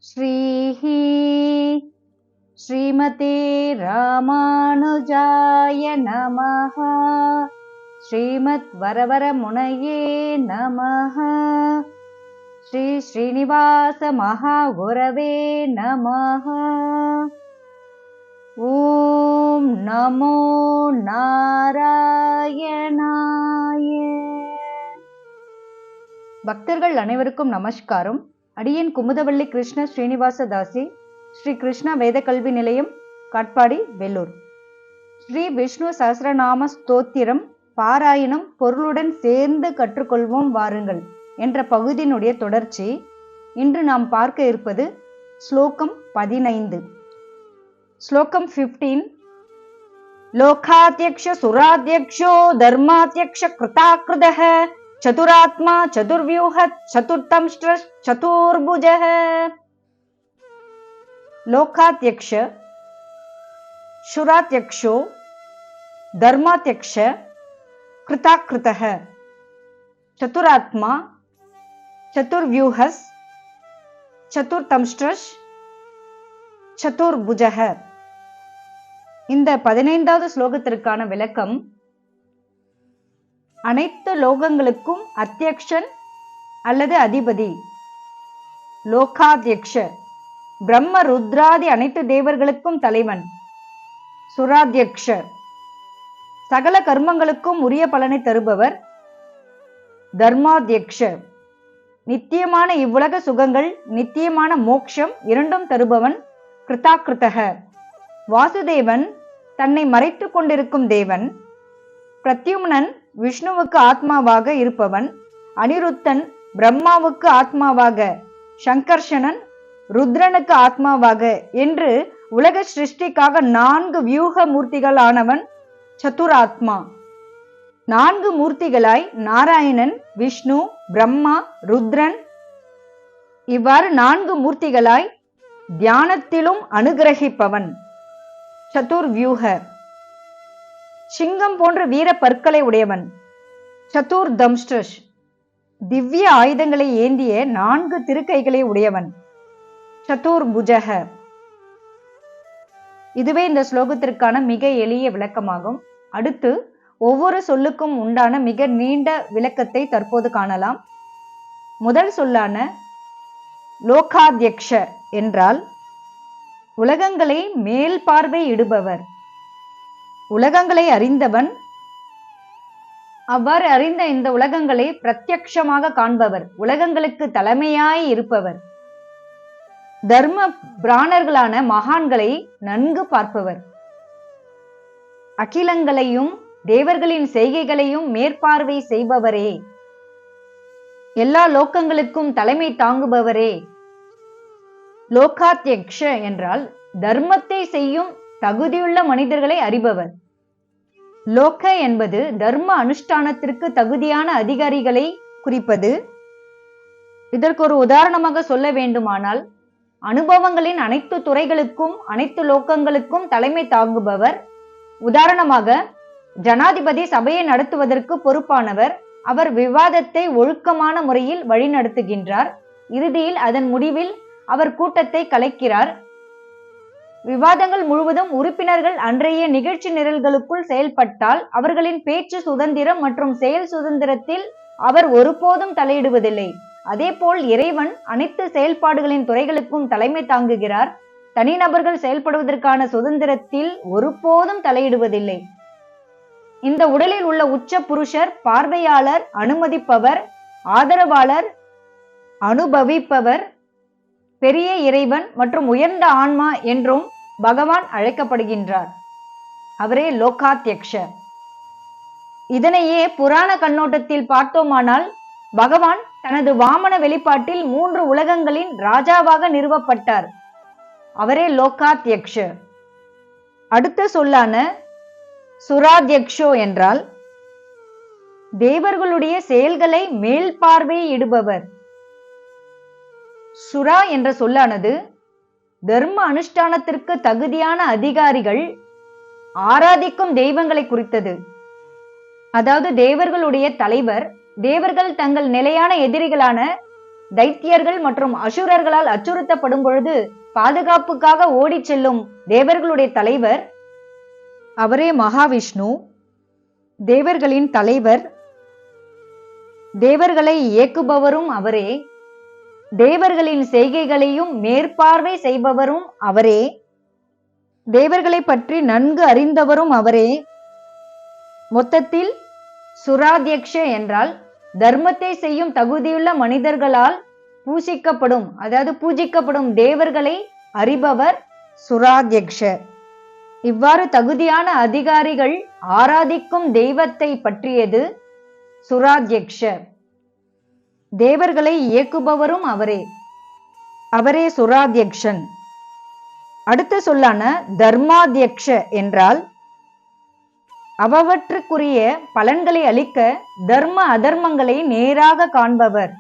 ஸ்ரீஹ ஸ்ரீமதே ராமானுஜாய நமஹ. ஸ்ரீமத் வரவரமுனையே நமஹ. ஸ்ரீ ஸ்ரீனிவாச மகாகுரவே நமஹ. ஓம் நமோ நாராயணாய. பக்தர்கள் அனைவருக்கும் நமஸ்காரம். அடியேன் குமுதவள்ளி கிருஷ்ண ஸ்ரீனிவாச தாசி, ஸ்ரீ கிருஷ்ணா வேத கல்வி நிலையம், காட்பாடி, வெள்ளூர். ஸ்ரீ விஷ்ணு சஹஸ்ரநாம ஸ்தோத்திரம் பாராயணம் பொருளுடன் சேர்ந்து கற்றுக்கொள்வோம் வாருங்கள் என்ற பகுதியினுடைய தொடர்ச்சி. இன்று நாம் பார்க்க இருப்பது ஸ்லோகம் 15. ஸ்லோகம் 15. லோகாத்யக்ஷ சுராத்யக்ஷோ தர்மாத்யக்ஷ கிருதாக்ருதஹ சதுராத்மா சதுர்வியூஹத் சதுர்தம்ஷ்ட்ரஸ் சதுர்புஜஹ. லோகாத்யக்ஷ சுராத்யக்ஷோ தர்மாத்யக்ஷ கிருதாக்ருதஹ சதுராத்மா சதுர்வியூஹஸ் சதுர்தம்ஷ்ட்ரஸ் சதுர்புஜஹ. இந்த 15வது ஸ்லோகத்திற்கான விளக்கம்: அனைத்து லோகங்களுக்கும் அத்தியக்ஷன் அல்லது அதிபதி. லோகாத்யக்ஷ பிரம்ம ருத்ராதி அனைத்து தேவர்களுக்கும் தலைவன். சுராத்யக்ஷ சகல கர்மங்களுக்கும் உரிய பலனை தருபவர். தர்மாத்யக்ஷ நித்தியமான இவ்வுலக சுகங்கள், நித்தியமான மோட்சம் இரண்டும் தருபவன். கிருதாகிருதக வாசுதேவன் தன்னை மறைத்து கொண்டிருக்கும் தேவன். பிரத்யும்னன் விஷ்ணுவுக்கு ஆத்மாவாக இருப்பவன். அனிருத்தன் பிரம்மாவுக்கு ஆத்மாவாக, சங்கர்ஷணன் ருத்ரனுக்கு ஆத்மாவாக என்று உலக சிருஷ்டிக்காக 4 வியூக மூர்த்திகள் ஆனவன் சதுராத்மா. 4 மூர்த்திகளாய் நாராயணன், விஷ்ணு, பிரம்மா, ருத்ரன், இவ்வாறு 4 மூர்த்திகளாய் தியானத்திலும் அனுகிரகிப்பவன் சதுர்வியூக. சிங்கம் போன்ற வீர பற்களை உடையவன். சதுர்தம்ஷ்ட்ரஸ் திவ்ய ஆயுதங்களை ஏந்திய 4 திருக்கைகளை உடையவன். சதுர்புஜக. இதுவே இந்த ஸ்லோகத்திற்கான மிக எளிய விளக்கமாகும். அடுத்து ஒவ்வொரு சொல்லுக்கும் உண்டான மிக நீண்ட விளக்கத்தை தற்போது காணலாம். முதல் சொல்லான லோகாத்யக்ஷ என்றால் உலகங்களை மேல் பார்வை இடுபவர், உலகங்களை அறிந்தவன். அவ்வாறு அறிந்த இந்த உலகங்களை பிரத்யக்ஷமாக காண்பவர், உலகங்களுக்கு தலைமையாய் இருப்பவர். தர்ம பிராணர்களான மகான்களை நன்கு பார்ப்பவர். அகிலங்களையும் தேவர்களின் செய்கைகளையும் மேற்பார்வை செய்பவரே. எல்லா லோகங்களுக்கும் தலைமை தாங்குபவரே. லோகாத்யக்ஷ என்றால் தர்மத்தை செய்யும் தகுதியுள்ள மனிதர்களை அறிபவர். லோக என்பது தர்ம அனுஷ்டானத்திற்கு தகுதியான அதிகாரிகளை குறிப்பது. இதற்கு ஒரு உதாரணமாக சொல்ல வேண்டுமானால், அனுபவங்களின் அனைத்து துறைகளுக்கும் அனைத்து லோகங்களுக்கும் தலைமை தாங்குபவர். உதாரணமாக, ஜனாதிபதி சபையை நடத்துவதற்கு பொறுப்பானவர். அவர் விவாதத்தை ஒழுக்கமான முறையில் வழிநடத்துகின்றார். இறுதியில் அதன் முடிவில் அவர் கூட்டத்தை கலைக்கிறார். விவாதங்கள் முழுவதும் உறுப்பினர்கள் அன்றைய நிகழ்ச்சி நிரல்களுக்குள் செயல்பட்டால் அவர்களின் பேச்சு சுதந்திரம் மற்றும் செயல் சுதந்திரத்தில் அவர் ஒருபோதும் தலையிடுவதில்லை. அதேபோல் இறைவன் அனைத்து செயல்பாடுகளின் துறைகளுக்கும் தலைமை தாங்குகிறார். தனிநபர்கள் செயல்படுவதற்கான சுதந்திரத்தில் ஒருபோதும் தலையிடுவதில்லை. இந்த உடலில் உள்ள உச்ச புருஷர் பார்வையாளர், அனுமதிப்பவர், ஆதரவாளர், அனுபவிப்பவர், பெரிய இறைவன் மற்றும் உயர்ந்த ஆன்மா என்றும் பகவான் அழைக்கப்படுகின்றார். அவரே லோகாத்யக்ஷ. இதனையே புராண கண்ணோட்டத்தில் பார்த்தோமானால், பகவான் தனது வாமன வெளிப்பாட்டில் 3 உலகங்களின் ராஜாவாக நிறுவப்பட்டார். அவரே லோகாத்யக்ஷ. அடுத்த சொல்லான சுராத்யக்ஷோ என்றால் தேவர்களுடைய செயல்களை மேல் பார்வையிடுபவர். சுரா என்ற சொல்லானது தர்ம அனுஷ்டானத்திற்கு தகுதியான அதிகாரிகள் ஆராதிக்கும் தெய்வங்களை குறித்தது. அதாவது தேவர்களுடைய தலைவர், தேவர்கள் தங்கள் நிலையான எதிரிகளான தைத்தியர்கள் மற்றும் அசுரர்களால் அச்சுறுத்தப்படும் பொழுது பாதுகாப்புக்காக ஓடிச் செல்லும் தேவர்களுடைய தலைவர் அவரே மகாவிஷ்ணு. தேவர்களின் தலைவர், தேவர்களை இயக்குபவரும் அவரே, தேவர்களின் செய்கைகளையும் மேற்பார்வை செய்பவரும் அவரே, தேவர்களை பற்றி நன்கு அறிந்தவரும் அவரே. மொத்தத்தில் சுராத்யக்ஷ என்றால் தர்மத்தை செய்யும் தகுதியுள்ள மனிதர்களால் பூஜிக்கப்படும் தேவர்களை அறிபவர் சுராத்யக்ஷ. இவ்வாறு தகுதியான அதிகாரிகள் ஆராதிக்கும் தெய்வத்தை பற்றியது சுராத்யக்ஷ. தேவர்களை இயக்குபவரும் அவரே சுராத்யக்ஷன். அடுத்த சொல்லான தர்மாத்யக்ஷ என்றால் அவற்றுக்குரிய பலன்களை அளிக்க தர்ம அதர்மங்களை நேராக காண்பவர்.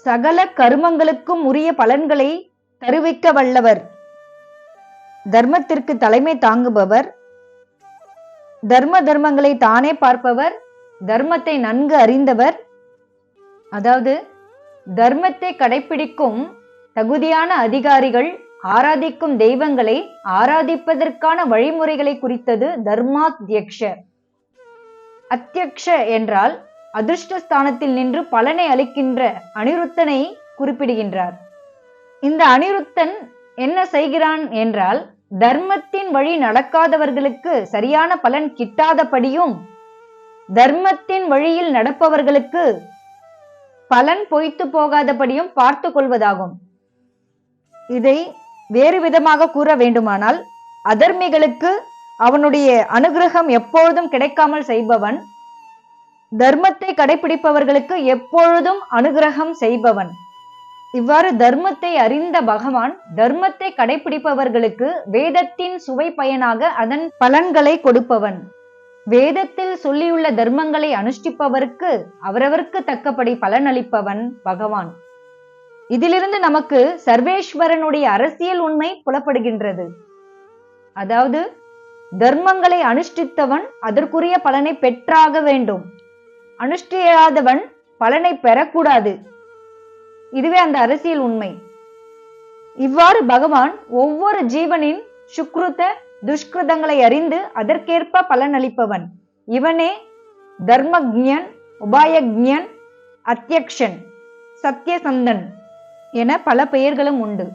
சகல கருமங்களுக்கும் உரிய பலன்களை தருவிக்க வல்லவர். தர்மத்திற்கு தலைமை தாங்குபவர். தர்மங்களை தானே பார்ப்பவர். தர்மத்தை நன்கு அறிந்தவர். அதாவது தர்மத்தை கடைபிடிக்கும் தகுதியான அதிகாரிகள் ஆராதிக்கும் தெய்வங்களை ஆராதிப்பதற்கான வழிமுறைகளை குறித்தது தர்மாத்யக்ஷ. அத்யக்ஷ என்றால் அதிர்ஷ்டஸ்தானத்தில் நின்று பலனை அளிக்கின்ற அனிருத்தனை குறிப்பிடுகின்றார். இந்த அனிருத்தன் என்ன செய்கிறான் என்றால் தர்மத்தின் வழி நடக்காதவர்களுக்கு சரியான பலன் கிட்டாதபடியும் தர்மத்தின் வழியில் நடப்பவர்களுக்கு பலன் பொய்த்து போகாதபடியும் பார்த்து கொள்வதாகும். இதை வேறு விதமாக கூற வேண்டுமானால் அதர்மிகளுக்கு அவனுடைய அனுகிரகம் எப்பொழுதும் கிடைக்காமல் செய்பவன், தர்மத்தை கடைபிடிப்பவர்களுக்கு எப்பொழுதும் அனுகிரகம் செய்பவன். இவ்வாறு தர்மத்தை அறிந்த பகவான் தர்மத்தை கடைபிடிப்பவர்களுக்கு வேதத்தின் சுவை பயனாக அதன் பலன்களை கொடுப்பவன். வேதத்தில் சொல்லியுள்ள தர்மங்களை அனுஷ்டிப்பவருக்கு அவரவருக்கு தக்கபடி பலனளிப்பவன் பகவான். இதிலிருந்து நமக்கு சர்வேஸ்வரனுடைய அரசியல் உண்மை புலப்படுகின்றது. அதாவது தர்மங்களை அனுஷ்டித்தவன் அதற்குரிய பலனை பெற்றாக வேண்டும், அனுஷ்டியாதவன் பலனை பெறக்கூடாது. இதுவே அந்த அரசியல் உண்மை. இவ்வாறு பகவான் ஒவ்வொரு ஜீவனின் சுக்ருத துஷ்கிருதங்களை அறிந்து அதற்கேற்ப பலனளிப்பவன். இவனே தர்மஜ்ஞன், உபாயஜ்ஞன், அத்யக்ஷன், சத்யசந்தன் என பல பெயர்களும் உண்டு.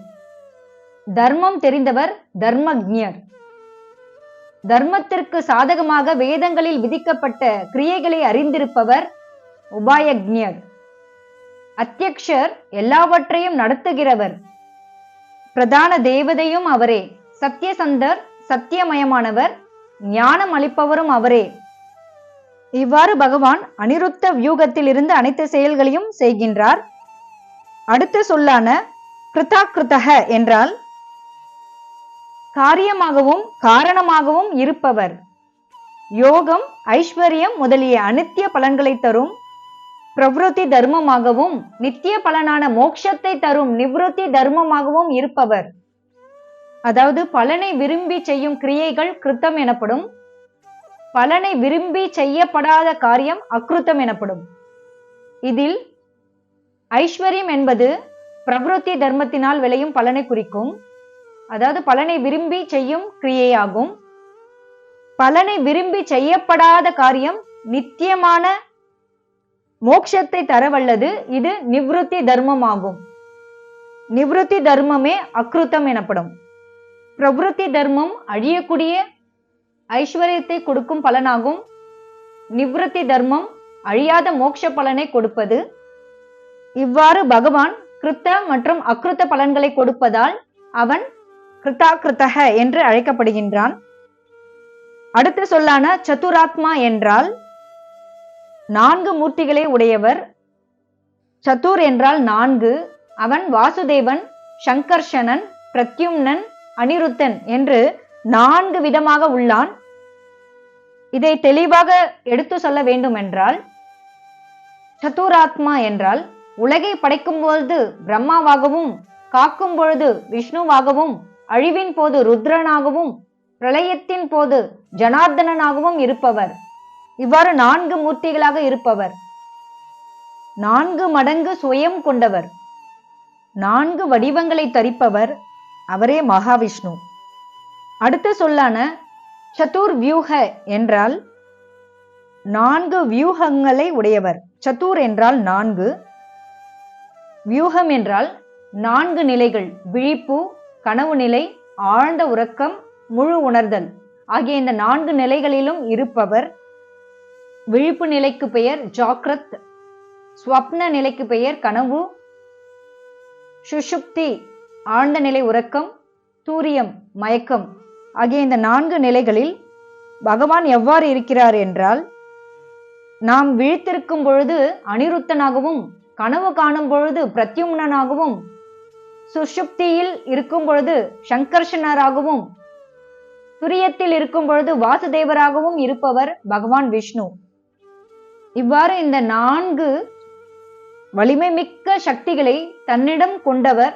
தர்மம் தெரிந்தவர் தர்மஜ்ஞர். தர்மத்திற்கு சாதகமாக வேதங்களில் விதிக்கப்பட்ட கிரியைகளை அறிந்திருப்பவர் உபாயஜ்ஞர். அத்யக்ஷர் எல்லாவற்றையும் நடத்துகிறவர். பிரதான தேவதையும் அவரே. சத்யசந்தர் சத்தியமயமானவர், ஞானம் அளிப்பவரும் அவரே. இவ்வாறு பகவான் அனிருத்த வியூகத்தில் இருந்து அனைத்து செயல்களையும் செய்கின்றார். அடுத்த சொல்லான கிருதாகிருதக என்றால் காரியமாகவும் காரணமாகவும் இருப்பவர். யோகம், ஐஸ்வர்யம் முதலிய அனித்திய பலன்களை தரும் பிரவிருத்தி தர்மமாகவும் நித்திய பலனான மோட்சத்தை தரும் நிவிருத்தி தர்மமாகவும் இருப்பவர். அதாவது பலனை விரும்பி செய்யும் கிரியைகள் கிருத்தம் எனப்படும். பலனை விரும்பி செய்யப்படாத காரியம் அக்ருத்தம் எனப்படும். இதில் ஐஸ்வர்யம் என்பது பிரவிருத்தி தர்மத்தினால் விளையும் பலனை குறிக்கும். அதாவது பலனை விரும்பி செய்யும் கிரியையாகும். பலனை விரும்பி செய்யப்படாத காரியம் நித்தியமான மோட்சத்தை தரவல்லது. இது நிவிருத்தி தர்மமாகும். நிவிருத்தி தர்மமே அக்ருத்தம் எனப்படும். பிரவிருத்தி தர்மம் அழியக்கூடிய ஐஸ்வர்யத்தை கொடுக்கும் பலனாகும். நிவிருத்தி தர்மம் அழியாத மோட்ச பலனை கொடுப்பது. இவ்வாறு பகவான் கிருத்த மற்றும் அக்ருத்த பலன்களை கொடுப்பதால் அவன் கிருதாகிருதக என்று அழைக்கப்படுகின்றான். அடுத்த சொல்லான சதுராத்மா என்றால் 4 மூர்த்திகளை உடையவர். சதுர் என்றால் 4. அவன் வாசுதேவன், சங்கர்ஷணன், பிரத்யும்னன், அனிருத்தன் என்று 4 விதமாக உள்ளான். இதை தெளிவாக எடுத்து சொல்ல வேண்டும் என்றால் சதுராத்மா என்றால் உலகை படைக்கும் பொழுது பிரம்மாவாகவும், காக்கும் பொழுது விஷ்ணுவாகவும், அழிவின் போது ருத்ரனாகவும், பிரளயத்தின் போது ஜனார்தனனாகவும் இருப்பவர். இவ்வாறு 4 மூர்த்திகளாக இருப்பவர். 4 மடங்கு சுயம் கொண்டவர், 4 வடிவங்களை தரிப்பவர், அவரே மகாவிஷ்ணு. அடுத்த சொல்லான சதுர் வியூக என்றால் 4 வியூகங்களை உடையவர். சதுர் என்றால் 4, வியூகம் என்றால் 4 நிலைகள், விழிப்பு, கனவு நிலை, ஆழ்ந்த உறக்கம், முழு உணர்தல் ஆகிய இந்த 4 நிலைகளிலும் இருப்பவர். விழிப்பு நிலைக்கு பெயர் ஜாக்ரத், ஸ்வப்ன நிலைக்கு பெயர் கனவு, சுஷுப்தி ஆழ்ந்த நிலை உறக்கம், தூரியம் மயக்கம் ஆகிய இந்த 4 நிலைகளில் பகவான் எவ்வாறு இருக்கிறார் என்றால், நாம் விழித்திருக்கும் பொழுது அனிருத்தனாகவும், கனவு காணும் பொழுது பிரத்யும்னனாகவும், சுஷுப்தியில் இருக்கும் பொழுது சங்கர்ஷனராகவும், துரியத்தில் இருக்கும் பொழுது வாசுதேவராகவும் இருப்பவர் பகவான் விஷ்ணு. இவ்வாறு இந்த 4 வலிமை மிக்க சக்திகளை தன்னிடம் கொண்டவர்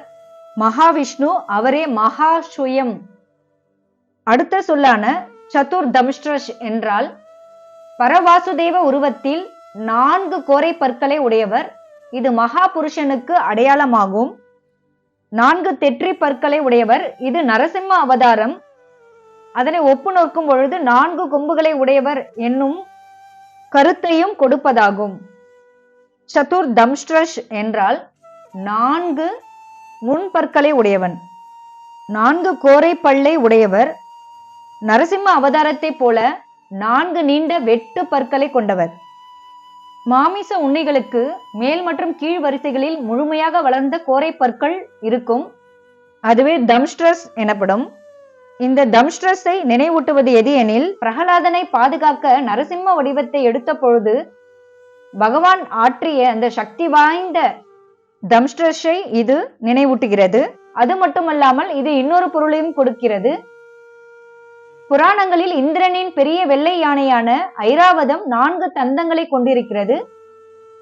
மகாவிஷ்ணு, அவரே மகாசுயம். அடுத்த சொல்லான சதுர் தம்ஷ்ட்ரஷ் என்றால் பரவாசுதேவ உருவத்தில் 4 கோரை பற்களை உடையவர். இது மகா புருஷனுக்கு அடையாளமாகும். 4 தெற்றி பற்களை உடையவர். இது நரசிம்ம அவதாரம். அதனை ஒப்பு நோக்கும் பொழுது 4 கொம்புகளை உடையவர் என்னும் கருத்தையும் கொடுப்பதாகும். சதுர் தம்ஷ்ட்ரஷ் என்றால் 4 முன்பற்களை உடையவன், 4 கோரை பல்லை உடையவர். நரசிம்ம அவதாரத்தை போல 4 நீண்ட வெட்டு பற்களை கொண்டவர். மாமிச உண்ணிகளுக்கு மேல் மற்றும் கீழ் வரிசைகளில் முழுமையாக வளர்ந்த கோரை பற்கள் இருக்கும். அதுவே தம்ஷ்ட்ரஸ் எனப்படும். இந்த தம்ஷ்ட்ரஸை நினைவூட்டுவது எது எனில், பிரகலாதனை பாதுகாக்க நரசிம்ம வடிவத்தை எடுத்த பொழுது பகவான் ஆற்றிய அந்த சக்தி வாய்ந்த தம்ஷ்ட்ரஸை இது நினைவூட்டுகிறது. அது மட்டுமல்லாமல் இது இன்னொரு பொருளையும் கொடுக்கிறது. புராணங்களில் இந்திரனின் பெரிய வெள்ளை யானையான ஐராவதம் 4 தந்தங்களை கொண்டிருக்கிறது.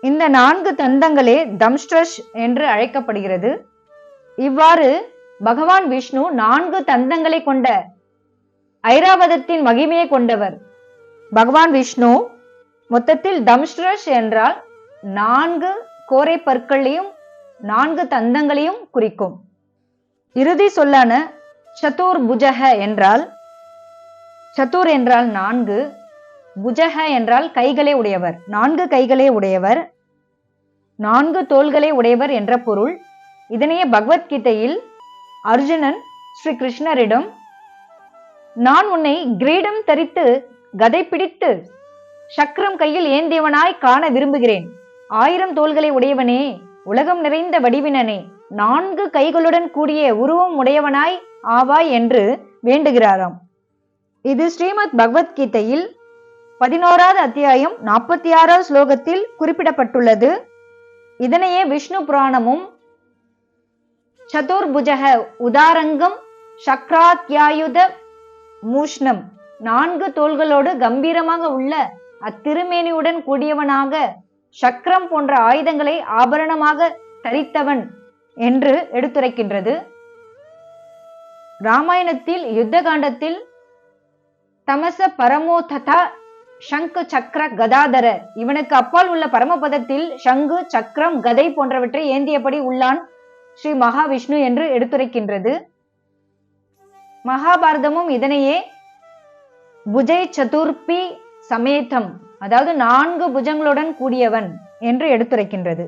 இந்த 4 தந்தங்களே தம்ஷ்ட்ரஷ் என்று அழைக்கப்படுகிறது. இவ்வாறு பகவான் விஷ்ணு 4 தந்தங்களை கொண்ட ஐராவதத்தின் மகிமையை கொண்டவர். பகவான் விஷ்ணு மொத்தத்தில் தம்ஷ்ட்ரஷ் என்றால் 4 கோரை பற்களையும் 4 தந்தங்களையும் குறிக்கும். இறுதி சொல்லான சதுர் புஜக என்றால், சதுர் என்றால் 4, புஜக என்றால் கைகளை உடையவர், 4 கைகளை உடையவர், 4 தோள்களை உடையவர் என்ற பொருள். இதனையே பகவத்கீதையில் அர்ஜுனன் ஸ்ரீ கிருஷ்ணரிடம், நான் உன்னை கிரீடம் தரித்து கதை பிடித்து சக்கரம் கையில் ஏந்தியவனாய் காண விரும்புகிறேன். 1000 தோள்களை உடையவனே, உலகம் நிறைந்த வடிவினனே, 4 கைகளுடன் கூடிய உருவம் உடையவனாய் ஆவாய் என்று வேண்டுகிறாராம். இது ஸ்ரீமத் பகவத்கீதையில் 11வது அத்தியாயம் 46வது ஸ்லோகத்தில் குறிப்பிடப்பட்டுள்ளது. இதனையே விஷ்ணு புராணமும் சதுர்புஜக உதாரங்கம் சக்ராத்யாயுத மூஷ்ணம், 4 தோள்களோடு கம்பீரமாக உள்ள அத்திருமேனியுடன் கூடியவனாக சக்கரம் போன்ற ஆயுதங்களை ஆபரணமாக தரித்தவன் என்று எடுத்துரைக்கின்றது. ராமாயணத்தில் யுத்த காண்டத்தில் தமச பரமோ ததா சங்கு சக்கர கதாதர, இவனுக்கு அப்பால் உள்ள பரமபதத்தில் சங்கு சக்கரம் கதை போன்றவற்றை ஏந்தியபடி உள்ளான் ஸ்ரீ மகாவிஷ்ணு என்று எடுத்துரைக்கின்றது. மகாபாரதமும் இதனையே புஜை சதுர்பி சமேதம், அதாவது 4 புஜங்களுடன் கூடியவன் என்று எடுத்துரைக்கின்றது.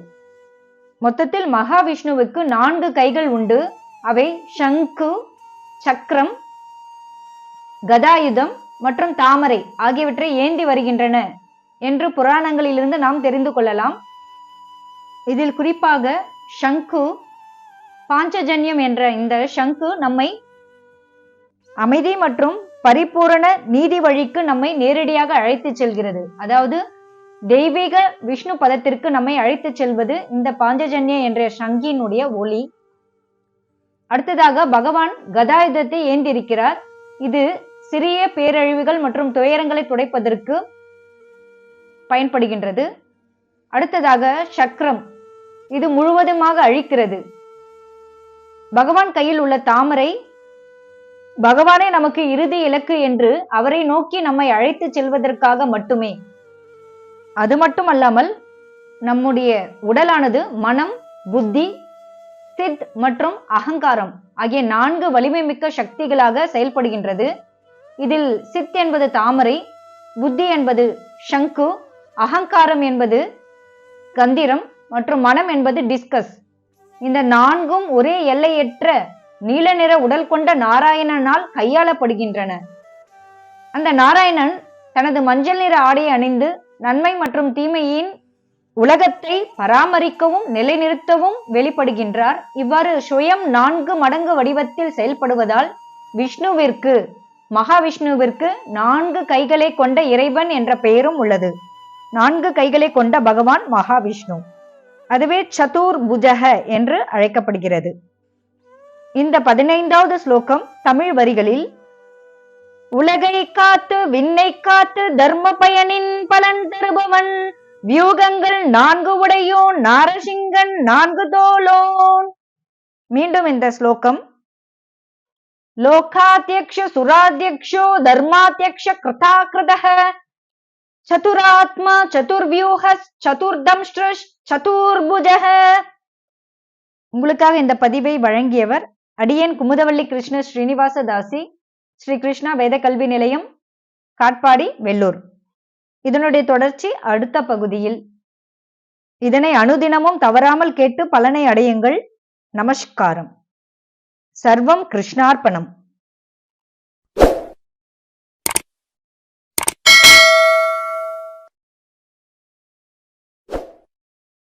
மொத்தத்தில் மகாவிஷ்ணுவுக்கு 4 கைகள் உண்டு. அவை சங்கு, சக்கரம், கதாயுதம் மற்றும் தாமரை ஆகியவற்றை ஏந்தி வருகின்றன என்று புராணங்களிலிருந்து நாம் தெரிந்து கொள்ளலாம். இதில் குறிப்பாக சங்கு, பாஞ்சஜன்யம் என்ற இந்த சங்கு நம்மை அமைதி மற்றும் பரிபூரண நீதி வழிக்கு நம்மை நேரடியாக அழைத்து செல்கிறது. அதாவது தெய்வீக விஷ்ணு பதத்திற்கு நம்மை அழைத்து செல்வது இந்த பாஞ்சஜன்ய என்ற சங்கினுடைய ஒளி. அடுத்ததாக பகவான் கதாயுதத்தை ஏந்திருக்கிறார். இது சிறிய பேரழிவுகள் மற்றும் துயரங்களை துடைப்பதற்கு பயன்படுகின்றது. அடுத்ததாக சக்கரம், இது முழுவதுமாக அழிக்கிறது. பகவான் கையில் உள்ள தாமரை பகவானே நமக்கு இறுதி இலக்கு என்று அவரை நோக்கி நம்மை அழைத்து செல்வதற்காக மட்டுமே. அது மட்டுமல்லாமல் நம்முடைய உடலானது மனம், புத்தி, சித் மற்றும் அகங்காரம் ஆகிய 4 வலிமை மிக்க சக்திகளாக செயல்படுகின்றது. இதில் சித் என்பது தாமரை, புத்தி என்பது சங்கு, அகங்காரம் என்பது கந்திரம் மற்றும் மனம் என்பது டிஸ்கஸ். இந்த 4ம் ஒரே எல்லையற்ற நீல நிற உடல் கொண்ட நாராயணனால் கையாளப்படுகின்றன. அந்த நாராயணன் தனது மஞ்சள் நிற ஆடையை அணிந்து நன்மை மற்றும் தீமையின் உலகத்தை பராமரிக்கவும் நிலைநிறுத்தவும் வெளிப்படுகின்றார். இவ்வாறு சுயம் 4 மடங்கு வடிவத்தில் செயல்படுவதால் விஷ்ணுவிற்கு, மகாவிஷ்ணுவிற்கு 4 கைகளை கொண்ட இறைவன் என்ற பெயரும் உள்ளது. 4 கைகளை கொண்ட பகவான் மகாவிஷ்ணு. அதுவே சதுர்புஜக என்று அழைக்கப்படுகிறது. இந்த 15வது ஸ்லோகம் தமிழ் வரிகளில்: உலகை காத்து விண்ணை காத்து தர்ம பயனின் பலன் தருபவன், வியூகங்கள் 4 உடையோன், நாரசிங்கன் 4 தோளோன். மீண்டும் இந்த ஸ்லோகம்: லோகாத்யக்ஷ சுராத்யக்ஷோ தர்மாத்யக்ஷ கிருதாகிருதஹ, சதுராத்மா சதுர்வியூஹஸ் சதுர்தம்ஷ்ட்ரஸ் சதுர்புஜஹ. உங்களுக்காக இந்த பதிவை வழங்கியவர் அடியேன் குமுதவள்ளி கிருஷ்ண ஸ்ரீனிவாச தாசி, ஸ்ரீ கிருஷ்ணா வேத கல்வி நிலையம், காட்பாடி, வெள்ளூர். இதனுடைய தொடர்ச்சி அடுத்த பகுதியில். இதனை அனுதினமும் தவறாமல் கேட்டு பலனை அடையுங்கள். நமஸ்காரம். சர்வம் கிருஷ்ணார்ப்பணம்.